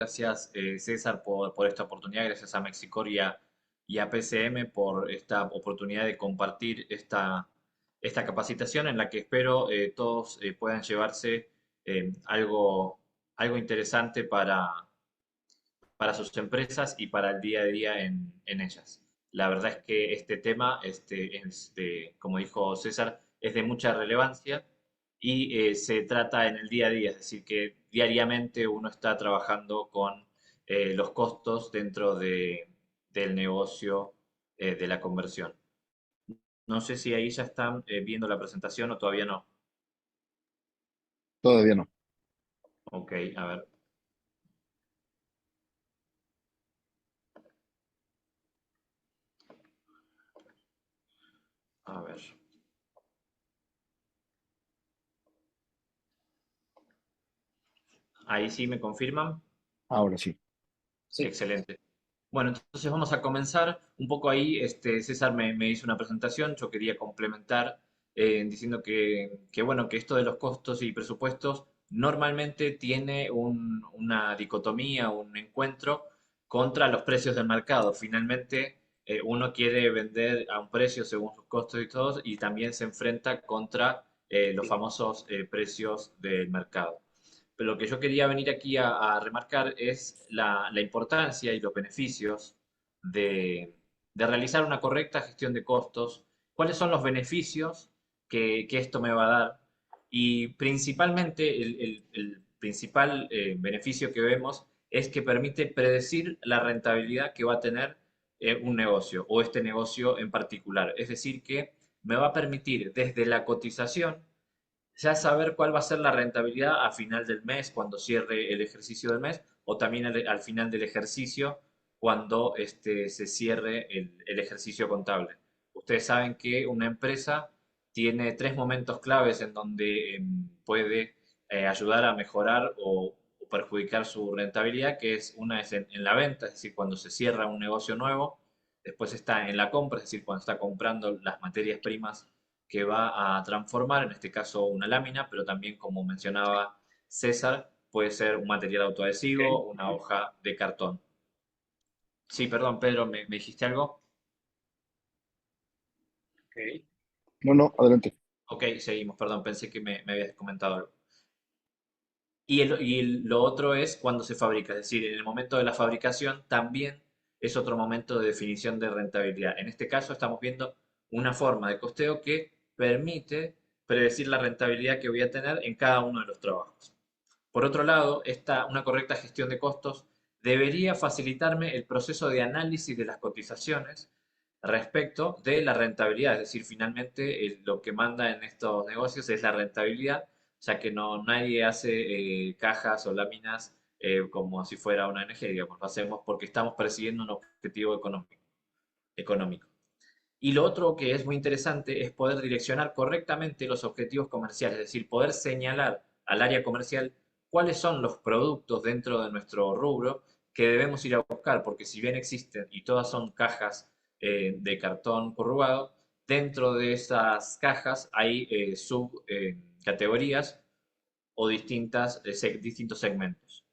Gracias, César, por esta oportunidad. Gracias a Mexicor y a PCM por esta oportunidad de compartir esta capacitación en la que espero todos puedan llevarse algo, algo interesante para sus empresas y para el día a día en ellas. La verdad es que este tema, como dijo César, es de mucha relevancia y se trata en el día a día, es decir, que diariamente uno está trabajando con los costos dentro del negocio de la conversión. No sé si ahí ya están viendo la presentación o todavía no. Todavía no. Ok, a ver, a ver. Ahí sí me confirman. Ahora sí. Sí. Excelente. Bueno, entonces vamos a comenzar. Un poco ahí, César me hizo una presentación, yo quería complementar diciendo bueno, que esto de los costos y presupuestos normalmente tiene una dicotomía, un encuentro contra los precios del mercado. Finalmente, uno quiere vender a un precio según sus costos y todo, y también se enfrenta contra los famosos precios del mercado. Pero lo que yo quería venir aquí a remarcar es la importancia y los beneficios de, de realizar una correcta gestión de costos, cuáles son los beneficios que esto me va a dar y principalmente el principal beneficio que vemos es que permite predecir la rentabilidad que va a tener un negocio o este negocio en particular. Es decir, que me va a permitir desde la cotización ya saber cuál va a ser la rentabilidad a final del mes, cuando cierre el ejercicio del mes, o también al final del ejercicio, cuando se cierre el ejercicio contable. Ustedes saben que una empresa tiene tres momentos claves en donde puede ayudar a mejorar o perjudicar su rentabilidad, que es una es en la venta, es decir, cuando se cierra un negocio nuevo, después está en la compra, es decir, cuando está comprando las materias primas que va a transformar, en este caso una lámina, pero también, como mencionaba César, puede ser un material autoadhesivo, Ok, una hoja de cartón. Sí, perdón, Pedro, ¿me dijiste algo? ok. No, no, adelante. Ok, seguimos, perdón, pensé que me habías comentado algo. Lo otro es cuando se fabrica, es decir, en el momento de la fabricación también es otro momento de definición de rentabilidad. En este caso estamos viendo una forma de costeo que permite predecir la rentabilidad que voy a tener en cada uno de los trabajos. Por otro lado, una correcta gestión de costos debería facilitarme el proceso de análisis de las cotizaciones respecto de la rentabilidad. Es decir, finalmente lo que manda en estos negocios es la rentabilidad, ya que nadie hace cajas o láminas como si fuera una ONG, digamos. Lo hacemos porque estamos persiguiendo un objetivo económico. Y lo otro que es muy interesante es poder direccionar correctamente los objetivos comerciales, es decir, poder señalar al área comercial cuáles son los productos dentro de nuestro rubro que debemos ir a buscar, porque si bien existen y todas son cajas de cartón corrugado, dentro de esas cajas hay subcategorías o distintos segmentos.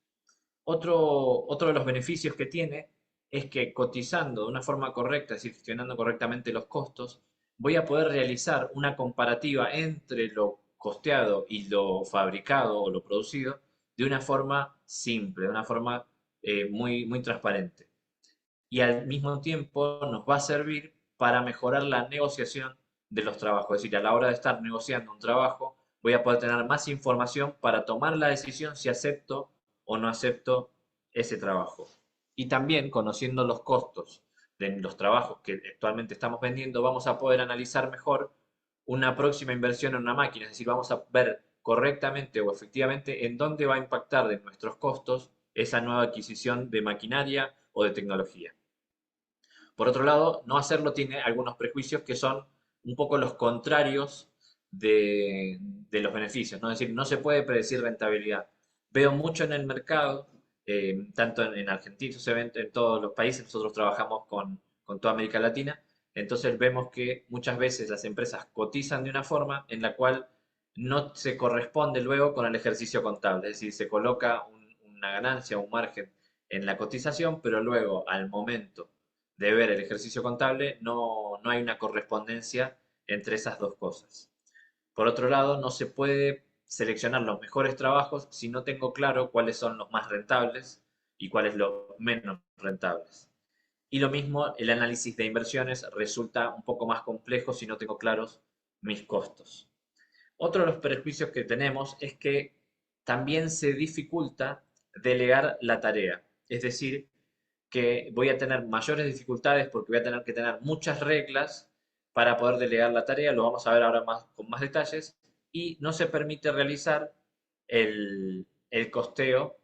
Otro de los beneficios que tiene es que cotizando de una forma correcta, es decir, gestionando correctamente los costos, voy a poder realizar una comparativa entre lo costeado y lo fabricado o lo producido de una forma simple, de una forma muy transparente. Y al mismo tiempo nos va a servir para mejorar la negociación de los trabajos. Es decir, a la hora de estar negociando un trabajo, voy a poder tener más información para tomar la decisión si acepto o no acepto ese trabajo. Y también, conociendo los costos de los trabajos que actualmente estamos vendiendo, vamos a poder analizar mejor una próxima inversión en una máquina. Es decir, vamos a ver correctamente o efectivamente en dónde va a impactar de nuestros costos esa nueva adquisición de maquinaria o de tecnología. Por otro lado, no hacerlo tiene algunos prejuicios que son un poco los contrarios de los beneficios, ¿no? Es decir, no se puede predecir rentabilidad. Veo mucho en el mercado, tanto en Argentina, se ve en todos los países, nosotros trabajamos con toda América Latina, entonces vemos que muchas veces las empresas cotizan de una forma en la cual no se corresponde luego con el ejercicio contable, es decir, se coloca una ganancia, un margen en la cotización, pero luego al momento de ver el ejercicio contable no hay una correspondencia entre esas dos cosas. Por otro lado, no se puede seleccionar los mejores trabajos si no tengo claro cuáles son los más rentables y cuáles los menos rentables. Y lo mismo, el análisis de inversiones resulta un poco más complejo si no tengo claros mis costos. Otro de los perjuicios que tenemos es que también se dificulta delegar la tarea. Es decir, que voy a tener mayores dificultades porque voy a tener que tener muchas reglas para poder delegar la tarea. Lo vamos a ver ahora más, con más detalles. Y no se permite realizar el costeo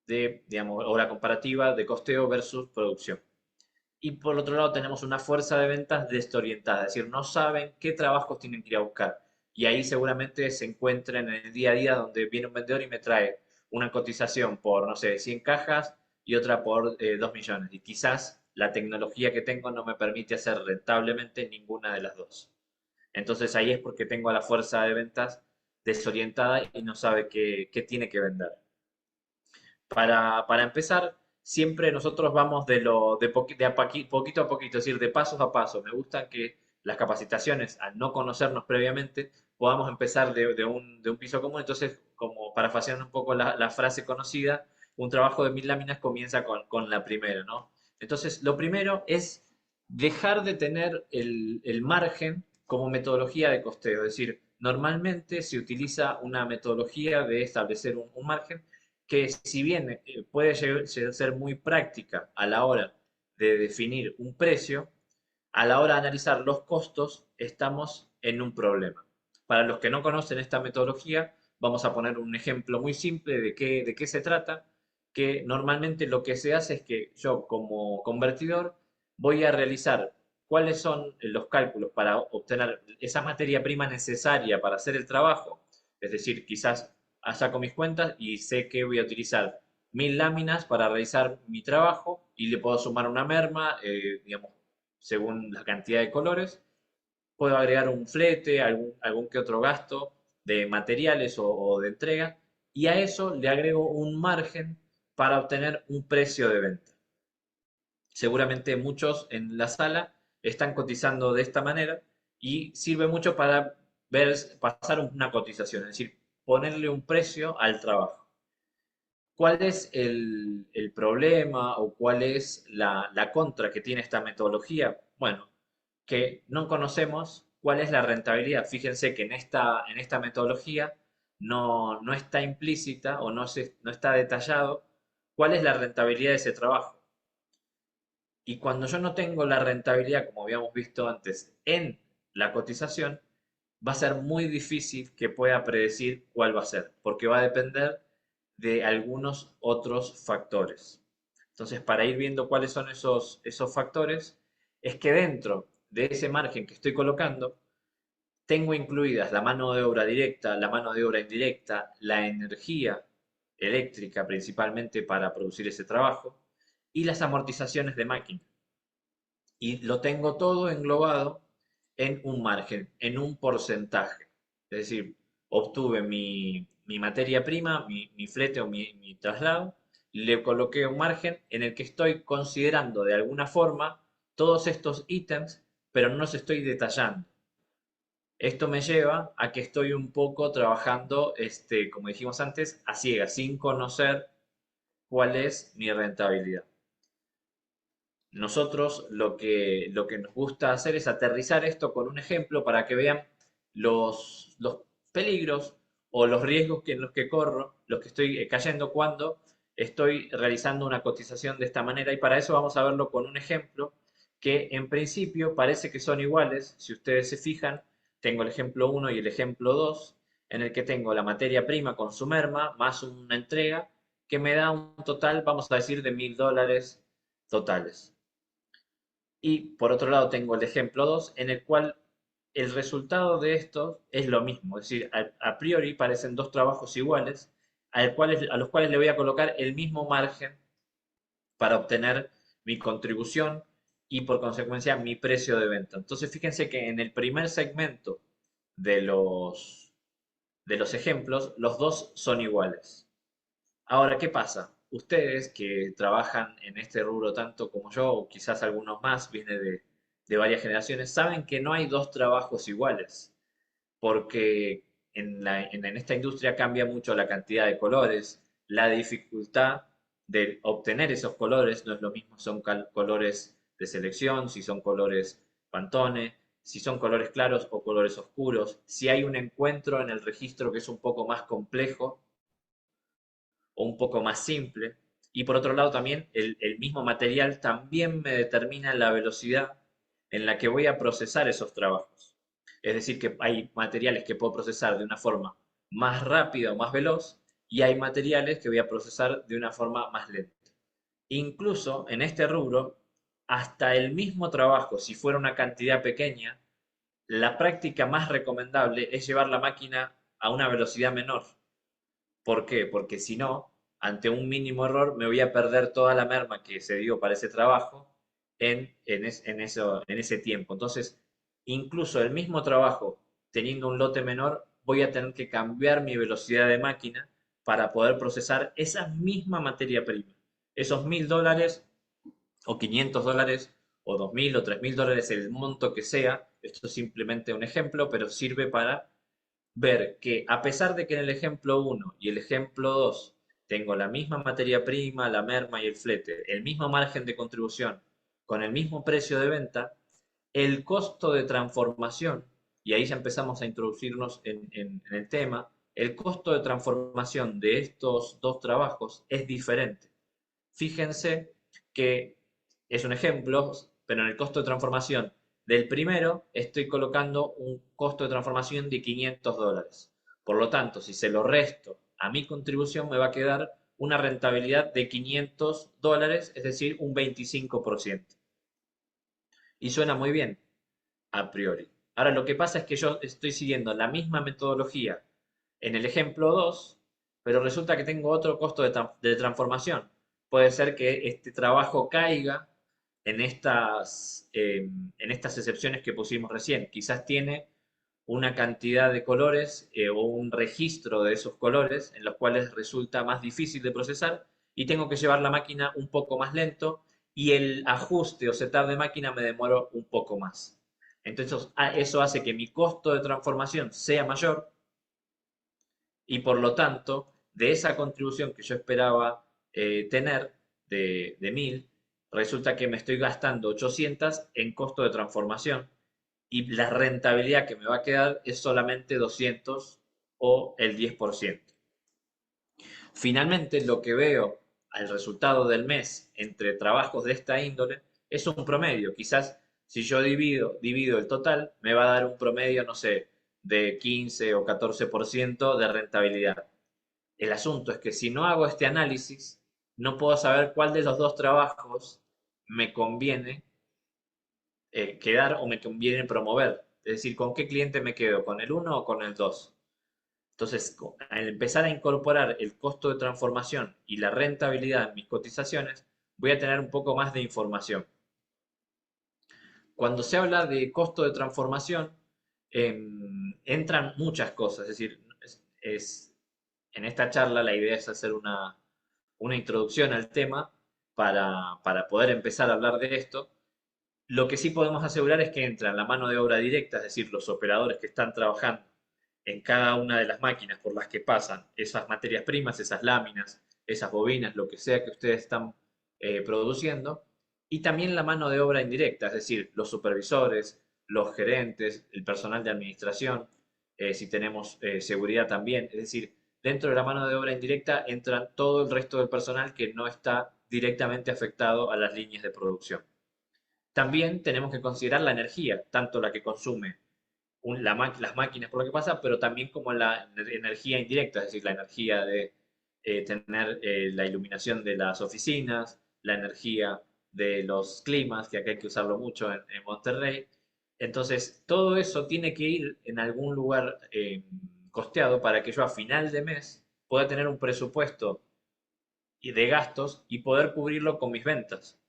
de, digamos, o la comparativa de costeo versus producción. Y por otro lado tenemos una fuerza de ventas desorientada, es decir, no saben qué trabajos tienen que ir a buscar. Y ahí seguramente se encuentren en el día a día donde viene un vendedor y me trae una cotización por, no sé, 100 cajas y otra por 2 millones. Y quizás la tecnología que tengo no me permite hacer rentablemente ninguna de las dos. Entonces ahí es porque tengo a la fuerza de ventas desorientada y no sabe qué tiene que vender. Para empezar, siempre nosotros vamos poquito a poquito, es decir, de pasos a pasos. Me gusta que las capacitaciones, al no conocernos previamente, podamos empezar de un piso común. Entonces, como parafraseando un poco la frase conocida, un trabajo de 1000 láminas comienza con la primera, ¿no? Entonces, lo primero es dejar de tener el margen como metodología de costeo. Es decir, normalmente se utiliza una metodología de establecer un margen que si bien puede ser muy práctica a la hora de definir un precio, a la hora de analizar los costos estamos en un problema. Para los que no conocen esta metodología, vamos a poner un ejemplo muy simple de qué se trata, que normalmente lo que se hace es que yo como convertidor voy a realizar cuáles son los cálculos para obtener esa materia prima necesaria para hacer el trabajo. Es decir, quizás saco mis cuentas y sé que voy a utilizar 1000 láminas para realizar mi trabajo y le puedo sumar una merma, digamos, según la cantidad de colores. Puedo agregar un flete, algún que otro gasto de materiales o de entrega y a eso le agrego un margen para obtener un precio de venta. Seguramente muchos en la sala están cotizando de esta manera y sirve mucho para pasar una cotización, es decir, ponerle un precio al trabajo. ¿Cuál es el problema o cuál es la contra que tiene esta metodología? Bueno, que no conocemos cuál es la rentabilidad. Fíjense que en esta metodología no está implícita o no está detallado cuál es la rentabilidad de ese trabajo. Y cuando yo no tengo la rentabilidad, como habíamos visto antes, en la cotización, va a ser muy difícil que pueda predecir cuál va a ser, porque va a depender de algunos otros factores. Entonces, para ir viendo cuáles son esos factores, es que dentro de ese margen que estoy colocando, tengo incluidas la mano de obra directa, la mano de obra indirecta, la energía eléctrica principalmente para producir ese trabajo y las amortizaciones de máquina. Y lo tengo todo englobado en un margen, en un porcentaje. Es decir, obtuve mi materia prima, mi flete o mi traslado, le coloqué un margen en el que estoy considerando de alguna forma todos estos ítems, pero no los estoy detallando. Esto me lleva a que estoy un poco trabajando, como dijimos antes, a ciegas, sin conocer cuál es mi rentabilidad. Nosotros lo que nos gusta hacer es aterrizar esto con un ejemplo para que vean los peligros o los riesgos en los que corro, los que estoy cayendo cuando estoy realizando una cotización de esta manera. Y para eso vamos a verlo con un ejemplo que en principio parece que son iguales. Si ustedes se fijan, tengo el ejemplo 1 y el ejemplo 2 en el que tengo la materia prima con su merma más una entrega que me da un total, vamos a decir, de $1000 totales. Y por otro lado tengo el ejemplo 2 en el cual el resultado de esto es lo mismo. Es decir, a priori parecen dos trabajos iguales, a los cuales le voy a colocar el mismo margen para obtener mi contribución y por consecuencia mi precio de venta. Entonces fíjense que en el primer segmento de los ejemplos, los dos son iguales. Ahora, ¿qué pasa? ustedes que trabajan en este rubro tanto como yo, o quizás algunos más, viene de varias generaciones, saben que no hay dos trabajos iguales, porque en esta industria cambia mucho la cantidad de colores, la dificultad de obtener esos colores no es lo mismo, son colores de selección, si son colores Pantone, si son colores claros o colores oscuros, si hay un encuentro en el registro que es un poco más complejo o un poco más simple. Y por otro lado también el mismo material también me determina la velocidad en la que voy a procesar esos trabajos. Es decir, que hay materiales que puedo procesar de una forma más rápida o más veloz y hay materiales que voy a procesar de una forma más lenta. Incluso en este rubro, hasta el mismo trabajo, si fuera una cantidad pequeña, la práctica más recomendable es llevar la máquina a una velocidad menor. ¿Por qué? Porque si no, ante un mínimo error me voy a perder toda la merma que se dio para ese trabajo en ese tiempo. Entonces, incluso el mismo trabajo, teniendo un lote menor, voy a tener que cambiar mi velocidad de máquina para poder procesar esa misma materia prima. Esos $1000 o $500 o 2000 o $3000, el monto que sea, esto es simplemente un ejemplo, pero sirve para ver que a pesar de que en el ejemplo uno y el ejemplo 2 tengo la misma materia prima, la merma y el flete, el mismo margen de contribución, con el mismo precio de venta, el costo de transformación, y ahí ya empezamos a introducirnos en el tema, el costo de transformación de estos dos trabajos es diferente. Fíjense que es un ejemplo, pero en el costo de transformación del primero estoy colocando un costo de transformación de $500. Por lo tanto, si se lo resto a mi contribución, me va a quedar una rentabilidad de $500, es decir, un 25%. Y suena muy bien, a priori. Ahora, lo que pasa es que yo estoy siguiendo la misma metodología en el ejemplo 2, pero resulta que tengo otro costo de transformación. Puede ser que este trabajo caiga en estas excepciones que pusimos recién. Quizás tiene una cantidad de colores o un registro de esos colores en los cuales resulta más difícil de procesar y tengo que llevar la máquina un poco más lento y el ajuste o setup de máquina me demoro un poco más. Entonces, eso hace que mi costo de transformación sea mayor y por lo tanto, de esa contribución que yo esperaba tener de 1000, resulta que me estoy gastando 800 en costo de transformación y la rentabilidad que me va a quedar es solamente 200 o el 10%. Finalmente, lo que veo al resultado del mes entre trabajos de esta índole es un promedio. Quizás si yo divido el total, me va a dar un promedio, no sé, de 15 o 14% de rentabilidad. El asunto es que si no hago este análisis, no puedo saber cuál de los dos trabajos me conviene quedar o me conviene promover. Es decir, ¿con qué cliente me quedo? ¿Con el uno o con el 2? Entonces, al empezar a incorporar el costo de transformación y la rentabilidad en mis cotizaciones, voy a tener un poco más de información. Cuando se habla de costo de transformación, entran muchas cosas. Es decir, en esta charla la idea es hacer una introducción al tema para poder empezar a hablar de esto. Lo que sí podemos asegurar es que entra en la mano de obra directa, es decir, los operadores que están trabajando en cada una de las máquinas por las que pasan esas materias primas, esas láminas, esas bobinas, lo que sea que ustedes están produciendo, y también la mano de obra indirecta, es decir, los supervisores, los gerentes, el personal de administración, si tenemos seguridad también, es decir, dentro de la mano de obra indirecta entran todo el resto del personal que no está directamente afectado a las líneas de producción. También tenemos que considerar la energía, tanto la que consume las máquinas por lo que pasa, pero también como la energía indirecta, es decir, la energía de tener la iluminación de las oficinas, la energía de los climas, que acá hay que usarlo mucho en Monterrey. Entonces, todo eso tiene que ir en algún lugar costeado para que yo a final de mes pueda tener un presupuesto de gastos y poder cubrirlo con mis ventas.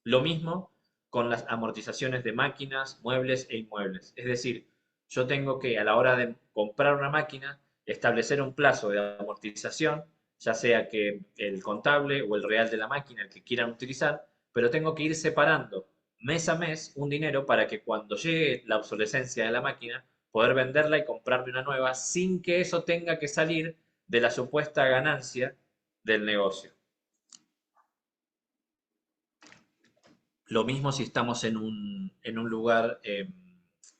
Lo mismo con las amortizaciones de máquinas, muebles e inmuebles. Es decir, yo tengo que a la hora de comprar una máquina establecer un plazo de amortización ya sea que el contable o el real de la máquina, el que quieran utilizar, pero tengo que ir separando mes a mes un dinero para que cuando llegue la obsolescencia de la máquina, poder venderla y comprarme una nueva sin que eso tenga que salir de la supuesta ganancia del negocio. Lo mismo si estamos en un lugar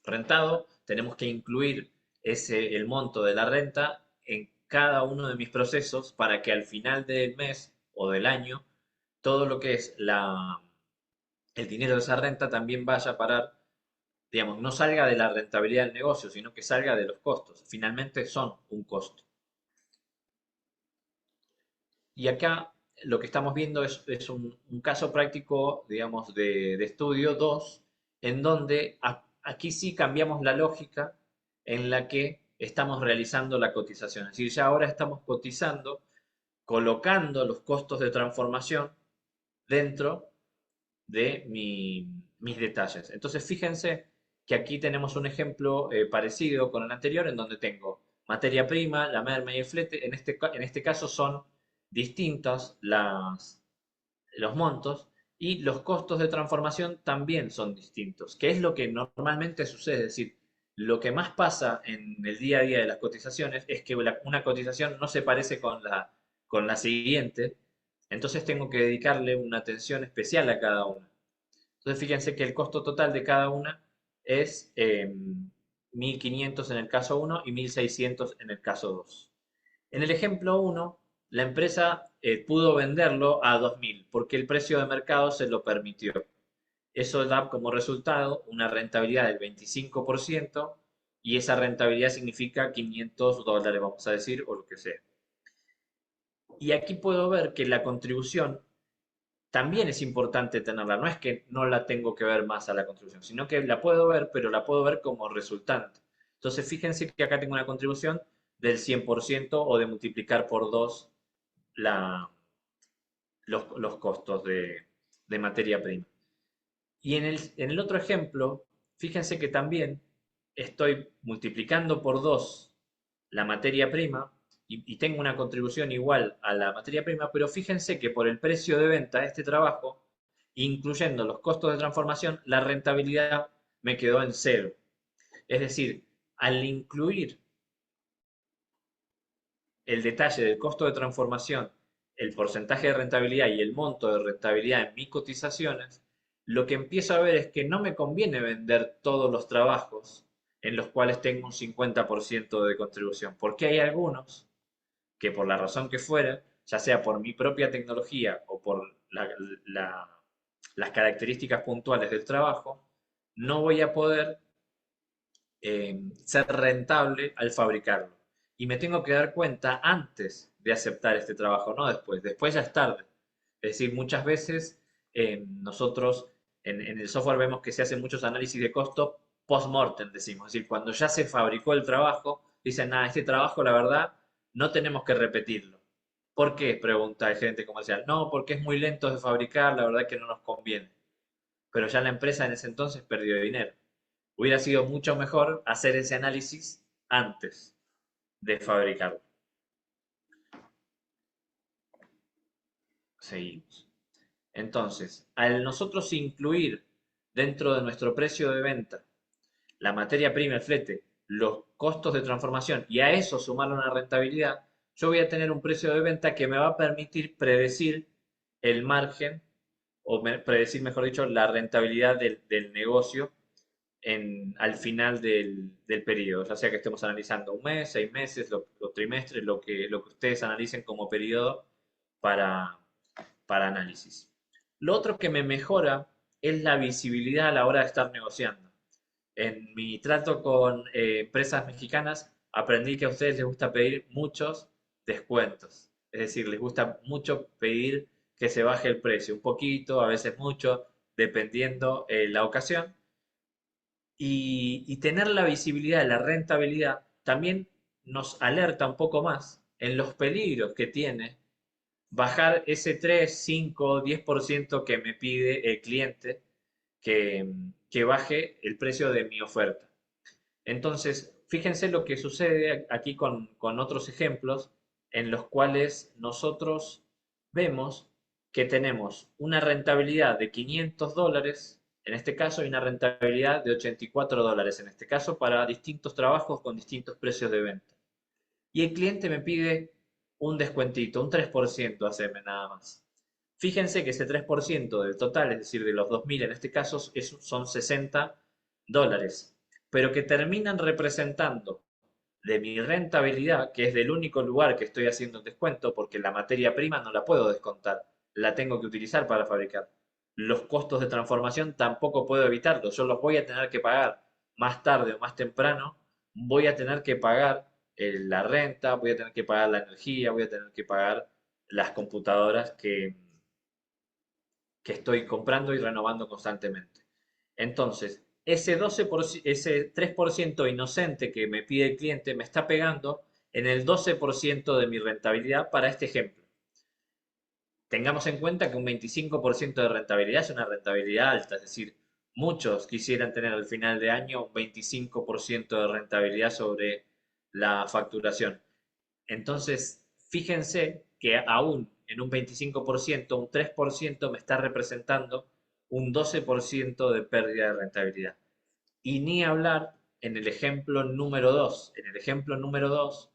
rentado, tenemos que incluir el monto de la renta en cada uno de mis procesos para que al final del mes o del año, todo lo que es el dinero de esa renta también vaya a parar, digamos, no salga de la rentabilidad del negocio, sino que salga de los costos. Finalmente son un costo. Y acá lo que estamos viendo es un caso práctico, digamos, de estudio 2, en donde aquí sí cambiamos la lógica en la que estamos realizando la cotización. Es decir, ya ahora estamos cotizando, colocando los costos de transformación dentro de mis detalles. Entonces, fíjense que aquí tenemos un ejemplo parecido con el anterior, en donde tengo materia prima, la merma y el flete. En este caso son distintos los montos y los costos de transformación también son distintos, que es lo que normalmente sucede. Es decir, lo que más pasa en el día a día de las cotizaciones es que una cotización no se parece con la siguiente, entonces tengo que dedicarle una atención especial a cada una. Entonces fíjense que el costo total de cada una es 1.500 en el caso uno y 1.600 en el caso 2. En el ejemplo uno, la empresa pudo venderlo a 2.000 porque el precio de mercado se lo permitió. Eso da como resultado una rentabilidad del 25% y esa rentabilidad significa $500, vamos a decir, o lo que sea. Y aquí puedo ver que la contribución también es importante tenerla. No es que no la tengo que ver más a la contribución, sino que la puedo ver, pero la puedo ver como resultante. Entonces, fíjense que acá tengo una contribución del 100% o de multiplicar por 2 los costos de materia prima. Y en el otro ejemplo, fíjense que también estoy multiplicando por 2 la materia prima y tengo una contribución igual a la materia prima, pero fíjense que por el precio de venta de este trabajo, incluyendo los costos de transformación, la rentabilidad me quedó en cero. Es decir, al incluir el detalle del costo de transformación, el porcentaje de rentabilidad y el monto de rentabilidad en mis cotizaciones, lo que empiezo a ver es que no me conviene vender todos los trabajos en los cuales tengo un 50% de contribución, porque hay algunos que por la razón que fuera, ya sea por mi propia tecnología o por las características puntuales del trabajo, no voy a poder ser rentable al fabricarlo. Y me tengo que dar cuenta antes de aceptar este trabajo, no después. Después ya es tarde. Es decir, muchas veces nosotros en el software vemos que se hacen muchos análisis de costo post-mortem, decimos. Es decir, cuando ya se fabricó el trabajo, dicen, nada, este trabajo, la verdad, no tenemos que repetirlo. ¿Por qué? Pregunta el gerente comercial. No, porque es muy lento de fabricar, la verdad que no nos conviene. Pero ya la empresa en ese entonces perdió dinero. Hubiera sido mucho mejor hacer ese análisis antes de fabricarlo. Seguimos. Entonces, al nosotros incluir dentro de nuestro precio de venta la materia prima, el flete, los costos de transformación y a eso sumar una rentabilidad, yo voy a tener un precio de venta que me va a permitir predecir el margen, o predecir, mejor dicho, la rentabilidad del negocio al final del periodo, ya sea que estemos analizando un mes, 6 meses, los trimestres, lo que ustedes analicen como periodo para, para análisis. Lo otro que me mejora es la visibilidad a la hora de estar negociando. En mi trato con empresas mexicanas aprendí que a ustedes les gusta pedir muchos descuentos. Es decir, les gusta mucho pedir que se baje el precio, un poquito, a veces mucho, dependiendo la ocasión. Y tener la visibilidad, la rentabilidad, también nos alerta un poco más en los peligros que tiene bajar ese 3, 5, 10% que me pide el cliente que baje el precio de mi oferta. Entonces, fíjense lo que sucede aquí con otros ejemplos. en los cuales nosotros vemos que tenemos una rentabilidad de $500 en este caso y una rentabilidad de $84 en este caso para distintos trabajos con distintos precios de venta. Y el cliente me pide un descuentito, un 3% haceme nada más. Fíjense que ese 3% del total, es decir, de los 2.000 en este caso, son $60, pero que terminan representando de mi rentabilidad, que es del único lugar que estoy haciendo el descuento, porque la materia prima no la puedo descontar, la tengo que utilizar para fabricar. Los costos de transformación tampoco puedo evitarlos, yo los voy a tener que pagar más tarde o más temprano, voy a tener que pagar la renta, voy a tener que pagar la energía, voy a tener que pagar las computadoras que estoy comprando y renovando constantemente. Entonces, ese 3% inocente que me pide el cliente me está pegando en el 12% de mi rentabilidad para este ejemplo. Tengamos en cuenta que un 25% de rentabilidad es una rentabilidad alta, es decir, muchos quisieran tener al final de año un 25% de rentabilidad sobre la facturación. Entonces, fíjense que aún en un 25%, un 3% me está representando un 12% de pérdida de rentabilidad. Y ni hablar en el ejemplo número 2. En el ejemplo número 2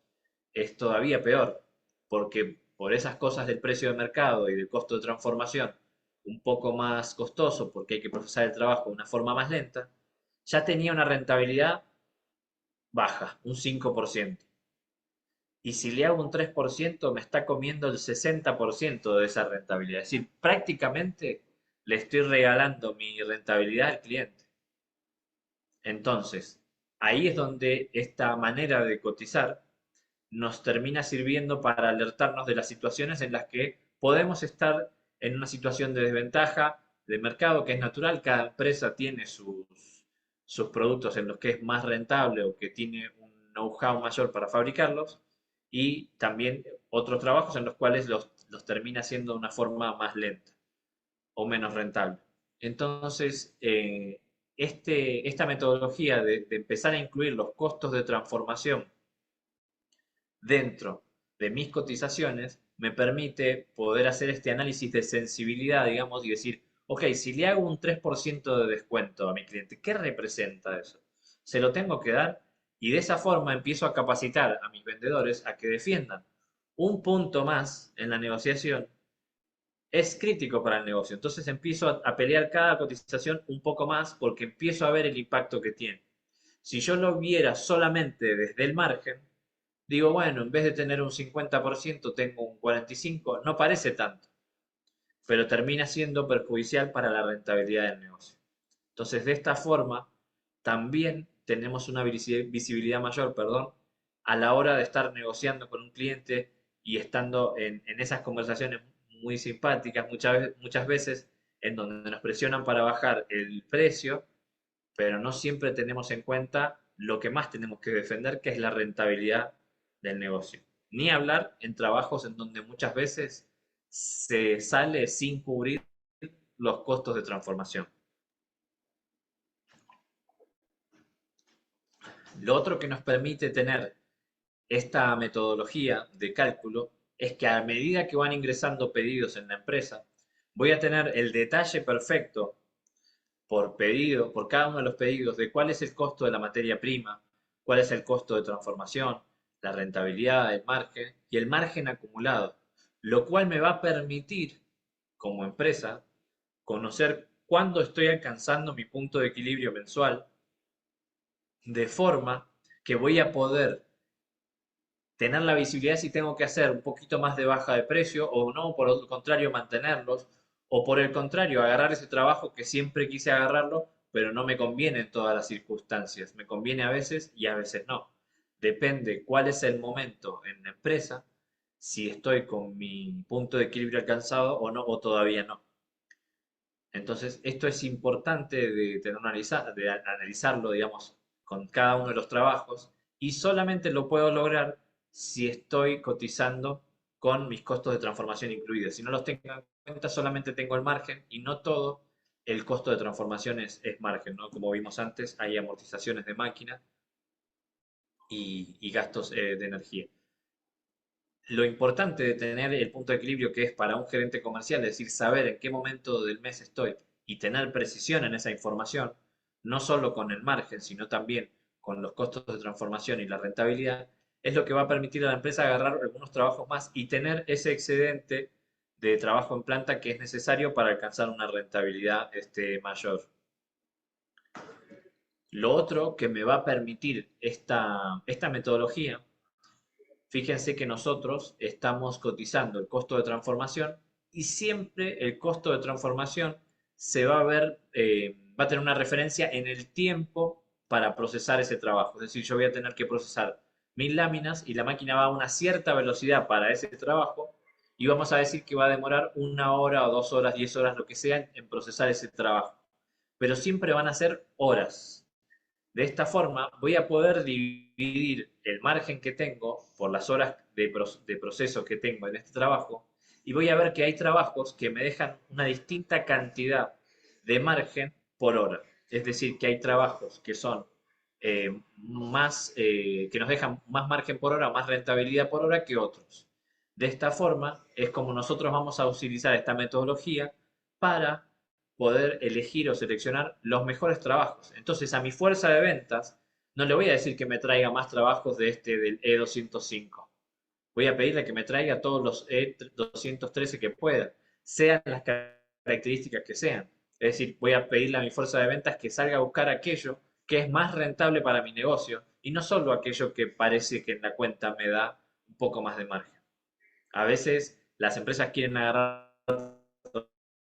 es todavía peor, porque por esas cosas del precio de mercado y del costo de transformación, un poco más costoso porque hay que procesar el trabajo de una forma más lenta, ya tenía una rentabilidad baja, un 5%. Y si le hago un 3% me está comiendo el 60% de esa rentabilidad. Es decir, prácticamente le estoy regalando mi rentabilidad al cliente. Entonces, ahí es donde esta manera de cotizar nos termina sirviendo para alertarnos de las situaciones en las que podemos estar en una situación de desventaja de mercado, que es natural. Cada empresa tiene sus productos en los que es más rentable o que tiene un know-how mayor para fabricarlos, y también otros trabajos en los cuales los termina haciendo de una forma más lenta o menos rentable. Entonces, esta metodología de empezar a incluir los costos de transformación dentro de mis cotizaciones me permite poder hacer este análisis de sensibilidad, digamos, y decir, ok, si le hago un 3% de descuento a mi cliente, ¿qué representa eso? Se lo tengo que dar, y de esa forma empiezo a capacitar a mis vendedores a que defiendan un punto más en la negociación. Es crítico para el negocio. Entonces empiezo a pelear cada cotización un poco más porque empiezo a ver el impacto que tiene. Si yo lo viera solamente desde el margen, digo, bueno, en vez de tener un 50% tengo un 45%, no parece tanto, pero termina siendo perjudicial para la rentabilidad del negocio. Entonces, de esta forma, también tenemos una visibilidad mayor, perdón, a la hora de estar negociando con un cliente y estando en esas conversaciones muy simpáticas, muchas veces en donde nos presionan para bajar el precio, pero no siempre tenemos en cuenta lo que más tenemos que defender, que es la rentabilidad del negocio. Ni hablar en trabajos en donde muchas veces se sale sin cubrir los costos de transformación. Lo otro que nos permite tener esta metodología de cálculo es que a medida que van ingresando pedidos en la empresa, voy a tener el detalle perfecto por pedido, por cada uno de los pedidos, de cuál es el costo de la materia prima, cuál es el costo de transformación, la rentabilidad, el margen y el margen acumulado, lo cual me va a permitir, como empresa, conocer cuándo estoy alcanzando mi punto de equilibrio mensual, de forma que voy a poder tener la visibilidad si tengo que hacer un poquito más de baja de precio o no, por el contrario, mantenerlos, o por el contrario, agarrar ese trabajo que siempre quise agarrarlo, pero no me conviene en todas las circunstancias. Me conviene a veces y a veces no. Depende cuál es el momento en la empresa, si estoy con mi punto de equilibrio alcanzado o no, o todavía no. Entonces, esto es importante de analizarlo, digamos, con cada uno de los trabajos, y solamente lo puedo lograr si estoy cotizando con mis costos de transformación incluidos. Si no los tengo en cuenta, solamente tengo el margen y no todo el costo de transformación es margen, ¿no? Como vimos antes, hay amortizaciones de máquina y gastos de energía. lo importante de tener el punto de equilibrio que es para un gerente comercial, es decir, saber en qué momento del mes estoy y tener precisión en esa información, no solo con el margen, sino también con los costos de transformación y la rentabilidad, es lo que va a permitir a la empresa agarrar algunos trabajos más y tener ese excedente de trabajo en planta que es necesario para alcanzar una rentabilidad mayor. Lo otro que me va a permitir esta metodología. Fíjense que nosotros estamos cotizando el costo de transformación y siempre el costo de transformación se va a ver, va a tener una referencia en el tiempo para procesar ese trabajo. Es decir, yo voy a tener que procesar 1000 láminas y la máquina va a una cierta velocidad para ese trabajo y vamos a decir que va a demorar 1 hora o 2 horas, 10 horas, lo que sea, en procesar ese trabajo. Pero siempre van a ser horas. De esta forma voy a poder dividir el margen que tengo por las horas de proceso que tengo en este trabajo y voy a ver que hay trabajos que me dejan una distinta cantidad de margen por hora. Es decir, que hay trabajos que son que nos dejan más margen por hora, más rentabilidad por hora que otros. De esta forma es como nosotros vamos a utilizar esta metodología para poder elegir o seleccionar los mejores trabajos. Entonces, a mi fuerza de ventas no le voy a decir que me traiga más trabajos del E205. Voy a pedirle que me traiga todos los E213 que pueda, sean las características que sean. Es decir, voy a pedirle a mi fuerza de ventas que salga a buscar aquello que es más rentable para mi negocio y no solo aquello que parece que en la cuenta me da un poco más de margen. A veces las empresas quieren agarrar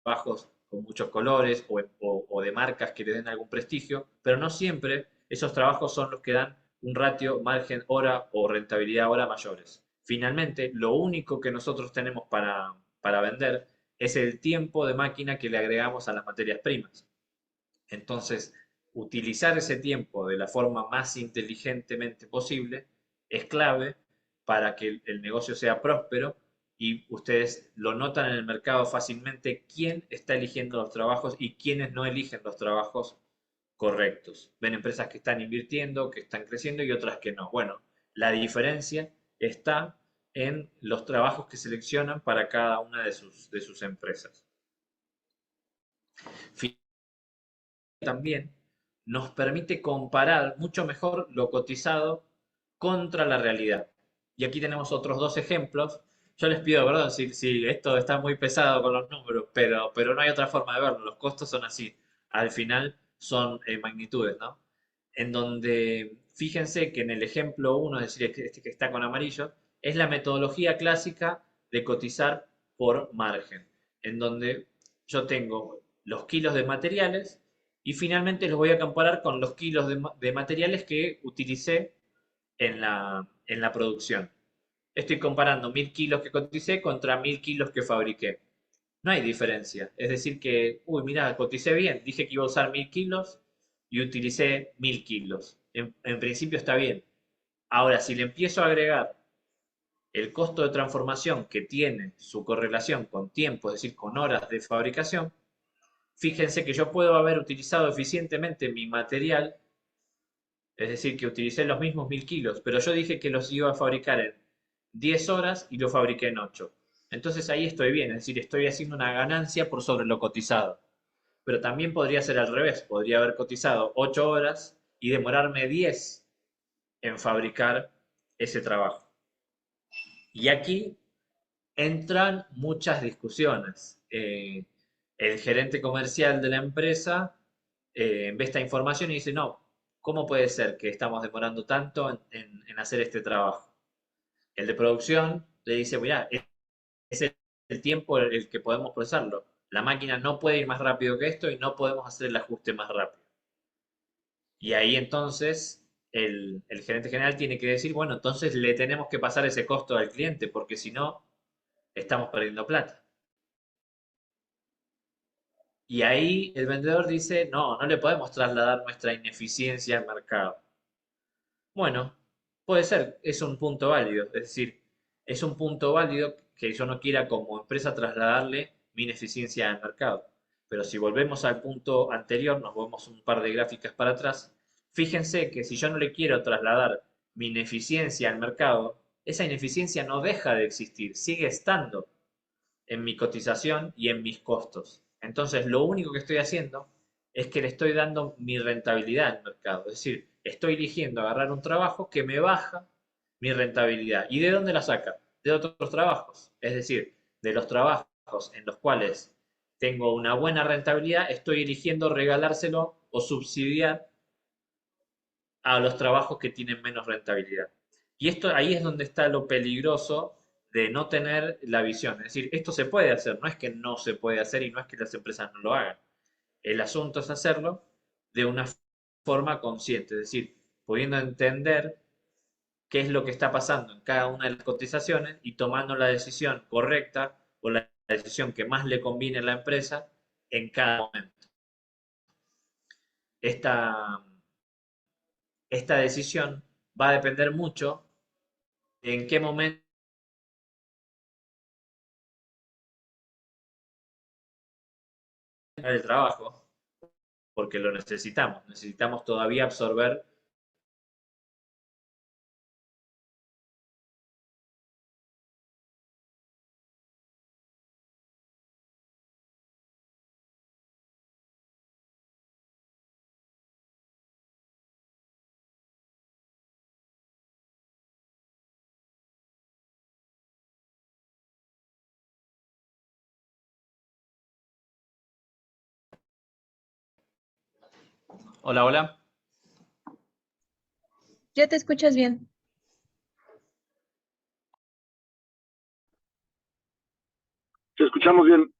trabajos con muchos colores o de marcas que le den algún prestigio, pero no siempre esos trabajos son los que dan un ratio, margen, hora o rentabilidad hora mayores. Finalmente, lo único que nosotros tenemos para vender es el tiempo de máquina que le agregamos a las materias primas. Entonces, utilizar ese tiempo de la forma más inteligentemente posible es clave para que el negocio sea próspero y ustedes lo notan en el mercado fácilmente quién está eligiendo los trabajos y quiénes no eligen los trabajos correctos. Ven empresas que están invirtiendo, que están creciendo y otras que no. Bueno, la diferencia está en los trabajos que seleccionan para cada una de sus empresas. También nos permite comparar mucho mejor lo cotizado contra la realidad. Y aquí tenemos otros dos ejemplos. Yo les pido perdón si esto está muy pesado con los números, pero no hay otra forma de verlo. Los costos son así. Al final son magnitudes, ¿no? En donde, fíjense que en el ejemplo 1, es decir, este que está con amarillo, es la metodología clásica de cotizar por margen, en donde yo tengo los kilos de materiales y finalmente los voy a comparar con los kilos de materiales que utilicé en la producción. Estoy comparando 1000 kilos que coticé contra 1000 kilos que fabriqué. No hay diferencia. Es decir que, uy, mira, coticé bien. Dije que iba a usar 1000 kilos y utilicé 1000 kilos. En principio está bien. Ahora, si le empiezo a agregar el costo de transformación que tiene su correlación con tiempo, es decir, con horas de fabricación, fíjense que yo puedo haber utilizado eficientemente mi material, es decir, que utilicé los mismos 1000 kilos, pero yo dije que los iba a fabricar en 10 horas y lo fabriqué en 8. Entonces ahí estoy bien, es decir, estoy haciendo una ganancia por sobre lo cotizado. Pero también podría ser al revés, podría haber cotizado 8 horas y demorarme 10 en fabricar ese trabajo. Y aquí entran muchas discusiones. El gerente comercial de la empresa ve esta información y dice, no, ¿cómo puede ser que estamos demorando tanto en hacer este trabajo? El de producción le dice, mira, es el tiempo el que podemos procesarlo. La máquina no puede ir más rápido que esto y no podemos hacer el ajuste más rápido. Y ahí entonces el gerente general tiene que decir, bueno, entonces le tenemos que pasar ese costo al cliente porque si no, estamos perdiendo plata. Y ahí el vendedor dice, no, no le podemos trasladar nuestra ineficiencia al mercado. Bueno, puede ser, es un punto válido, es decir, es un punto válido que yo no quiera como empresa trasladarle mi ineficiencia al mercado. Pero si volvemos al punto anterior, nos volvemos un par de gráficas para atrás, fíjense que si yo no le quiero trasladar mi ineficiencia al mercado, esa ineficiencia no deja de existir, sigue estando en mi cotización y en mis costos. Entonces, lo único que estoy haciendo es que le estoy dando mi rentabilidad al mercado. Es decir, estoy eligiendo agarrar un trabajo que me baja mi rentabilidad. ¿Y de dónde la saca? De otros trabajos. Es decir, de los trabajos en los cuales tengo una buena rentabilidad, estoy eligiendo regalárselo o subsidiar a los trabajos que tienen menos rentabilidad. Y esto ahí es donde está lo peligroso de no tener la visión. Es decir, esto se puede hacer, no es que no se puede hacer y no es que las empresas no lo hagan. El asunto es hacerlo de una forma consciente, es decir, pudiendo entender qué es lo que está pasando en cada una de las cotizaciones y tomando la decisión correcta o la decisión que más le conviene a la empresa en cada momento. Esta, esta decisión va a depender mucho en qué momento el trabajo, porque lo necesitamos. Necesitamos todavía absorber. Hola, hola. Ya te escuchas bien. Te escuchamos bien.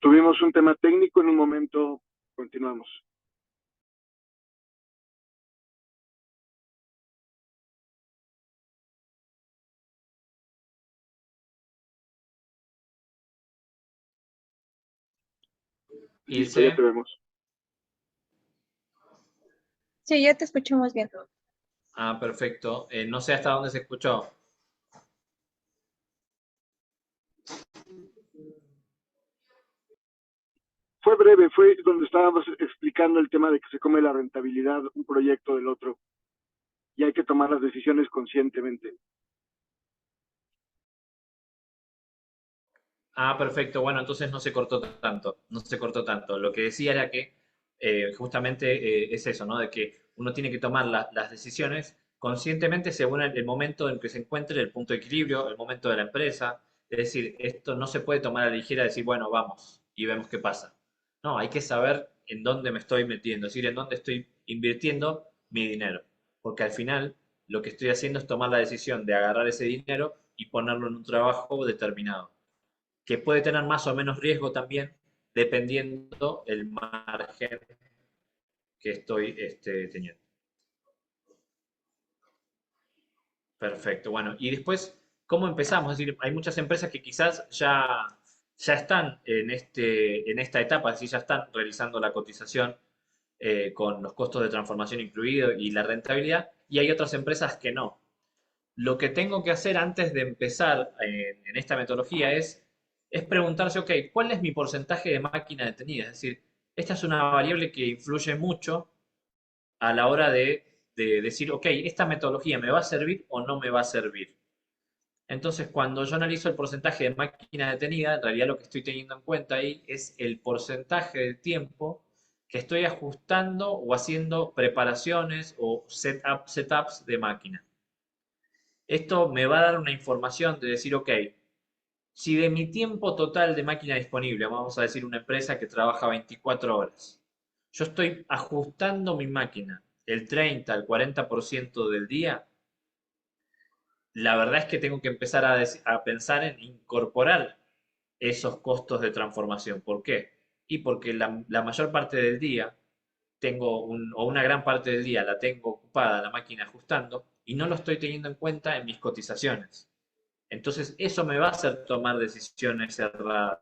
Tuvimos un tema técnico en un momento. Continuamos. Listo, ya te Ilse. vemos. Sí, ya te escuchamos bien. Ah, perfecto. No sé hasta dónde se escuchó. Fue breve, fue donde estábamos explicando el tema de que se come la rentabilidad un proyecto del otro y hay que tomar las decisiones conscientemente. Ah, perfecto. Bueno, entonces no se cortó tanto. No se cortó tanto. Lo que decía era que justamente es eso, ¿no? De que uno tiene que tomar las decisiones conscientemente según el momento en que se encuentre, el punto de equilibrio, el momento de la empresa. Es decir, esto no se puede tomar a la ligera, decir, bueno, vamos y vemos qué pasa. No, hay que saber en dónde me estoy metiendo, es decir, en dónde estoy invirtiendo mi dinero. Porque al final lo que estoy haciendo es tomar la decisión de agarrar ese dinero y ponerlo en un trabajo determinado que puede tener más o menos riesgo también, dependiendo el margen que estoy teniendo. Perfecto. Bueno, y después, ¿cómo empezamos? Es decir, hay muchas empresas que quizás ya están en esta etapa, es decir, ya están realizando la cotización con los costos de transformación incluidos y la rentabilidad, y hay otras empresas que no. Lo que tengo que hacer antes de empezar en esta metodología es preguntarse, ok, ¿cuál es mi porcentaje de máquina detenida? Es decir, esta es una variable que influye mucho a la hora de decir, ok, ¿esta metodología me va a servir o no me va a servir? Entonces, cuando yo analizo el porcentaje de máquina detenida, en realidad lo que estoy teniendo en cuenta ahí es el porcentaje de tiempo que estoy ajustando o haciendo preparaciones o setups de máquina. Esto me va a dar una información de decir, ok, si de mi tiempo total de máquina disponible, vamos a decir una empresa que trabaja 24 horas, yo estoy ajustando mi máquina el 30 al 40% del día, la verdad es que tengo que empezar a pensar en incorporar esos costos de transformación. ¿Por qué? Y porque la mayor parte del día o una gran parte del día la tengo ocupada la máquina ajustando y no lo estoy teniendo en cuenta en mis cotizaciones. Entonces, eso me va a hacer tomar decisiones erradas.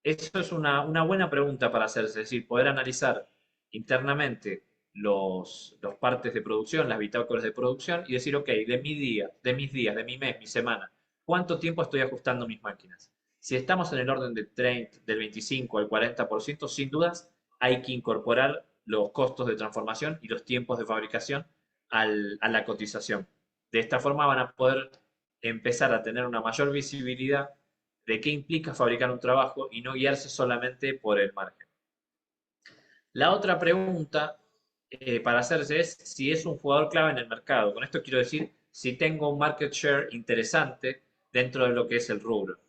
Eso es una buena pregunta para hacerse, es decir, poder analizar internamente los partes de producción, las bitácoras de producción y decir, ok, de mi día, de mis días, de mi mes, mi semana, ¿cuánto tiempo estoy ajustando mis máquinas? Si estamos en el orden del 25 al 40%, sin dudas hay que incorporar los costos de transformación y los tiempos de fabricación a la cotización. De esta forma van a poder empezar a tener una mayor visibilidad de qué implica fabricar un trabajo y no guiarse solamente por el margen. La otra pregunta para hacerse es si es un jugador clave en el mercado. Con esto quiero decir si tengo un market share interesante dentro de lo que es el rubro.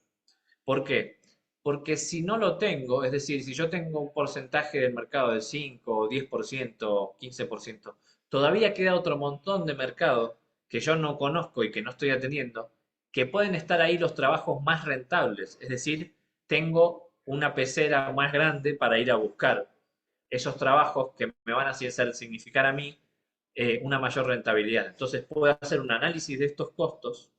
¿Por qué? Porque si no lo tengo, es decir, si yo tengo un porcentaje del mercado del 5, 10%, 15%, todavía queda otro montón de mercado que yo no conozco y que no estoy atendiendo, que pueden estar ahí los trabajos más rentables. Es decir, tengo una pecera más grande para ir a buscar esos trabajos que me van a hacer significar a mí una mayor rentabilidad. Entonces puedo hacer un análisis de estos costos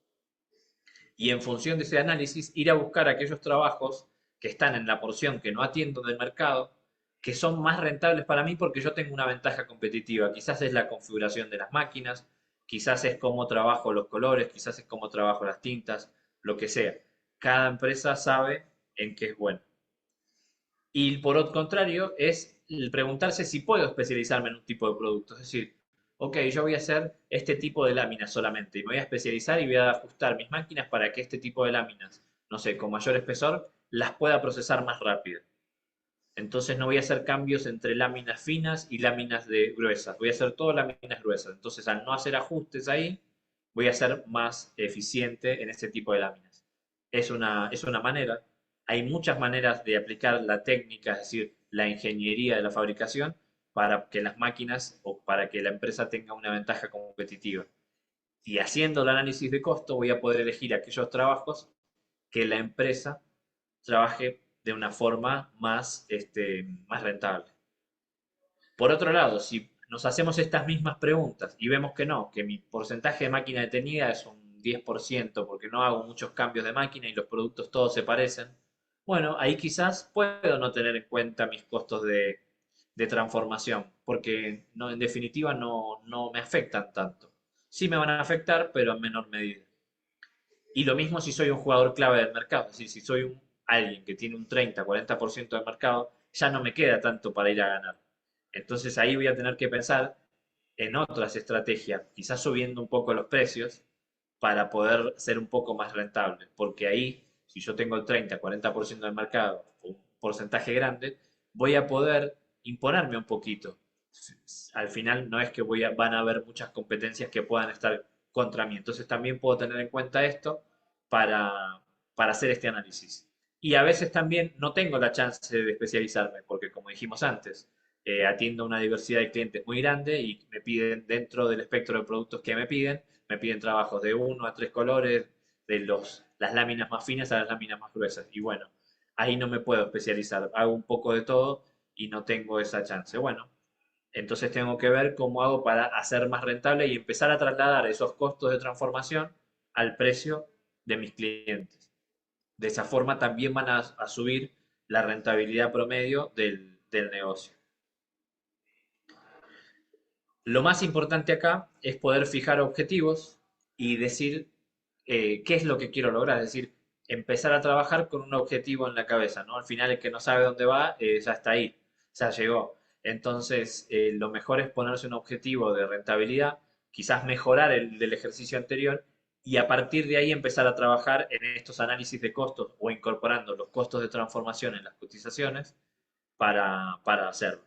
y en función de ese análisis ir a buscar aquellos trabajos que están en la porción que no atiendo del mercado, que son más rentables para mí porque yo tengo una ventaja competitiva. Quizás es la configuración de las máquinas, quizás es cómo trabajo los colores, quizás es cómo trabajo las tintas, lo que sea. Cada empresa sabe en qué es bueno. Y por otro contrario, es el preguntarse si puedo especializarme en un tipo de producto. Es decir, ok, yo voy a hacer este tipo de láminas solamente y me voy a especializar y voy a ajustar mis máquinas para que este tipo de láminas, no sé, con mayor espesor, las pueda procesar más rápido. Entonces no voy a hacer cambios entre láminas finas y láminas gruesas. Voy a hacer todo láminas gruesas. Entonces al no hacer ajustes ahí, voy a ser más eficiente en ese tipo de láminas. Es una manera. Hay muchas maneras de aplicar la técnica, es decir, la ingeniería de la fabricación para que las máquinas o para que la empresa tenga una ventaja competitiva. Y haciendo el análisis de costo voy a poder elegir aquellos trabajos que la empresa trabaje de una forma más rentable. Por otro lado, si nos hacemos estas mismas preguntas y vemos que no, que mi porcentaje de máquina detenida es un 10% porque no hago muchos cambios de máquina y los productos todos se parecen, bueno, ahí quizás puedo no tener en cuenta mis costos de transformación, porque no, en definitiva no me afectan tanto. Sí me van a afectar, pero en menor medida. Y lo mismo si soy un jugador clave del mercado, es decir, si soy alguien que tiene un 30, 40% del mercado, ya no me queda tanto para ir a ganar. Entonces ahí voy a tener que pensar en otras estrategias, quizás subiendo un poco los precios para poder ser un poco más rentable, porque ahí, si yo tengo el 30, 40% del mercado, un porcentaje grande, voy a poder imponerme un poquito. Al final no es que van a haber muchas competencias que puedan estar contra mí, entonces también puedo tener en cuenta esto para, para hacer este análisis. Y a veces también no tengo la chance de especializarme, porque como dijimos antes, atiendo una diversidad de clientes muy grande y me piden dentro del espectro de productos que me piden trabajos de 1 a 3 colores, las láminas más finas a las láminas más gruesas. Y bueno, ahí no me puedo especializar, hago un poco de todo y no tengo esa chance. Bueno, entonces tengo que ver cómo hago para hacer más rentable y empezar a trasladar esos costos de transformación al precio de mis clientes. De esa forma también van a subir la rentabilidad promedio del negocio. Lo más importante acá es poder fijar objetivos y decir qué es lo que quiero lograr. Es decir, empezar a trabajar con un objetivo en la cabeza, ¿no? Al final el que no sabe dónde va, ya está ahí, ya llegó. Entonces, lo mejor es ponerse un objetivo de rentabilidad, quizás mejorar el del ejercicio anterior y a partir de ahí empezar a trabajar en estos análisis de costos o incorporando los costos de transformación en las cotizaciones para hacerlo.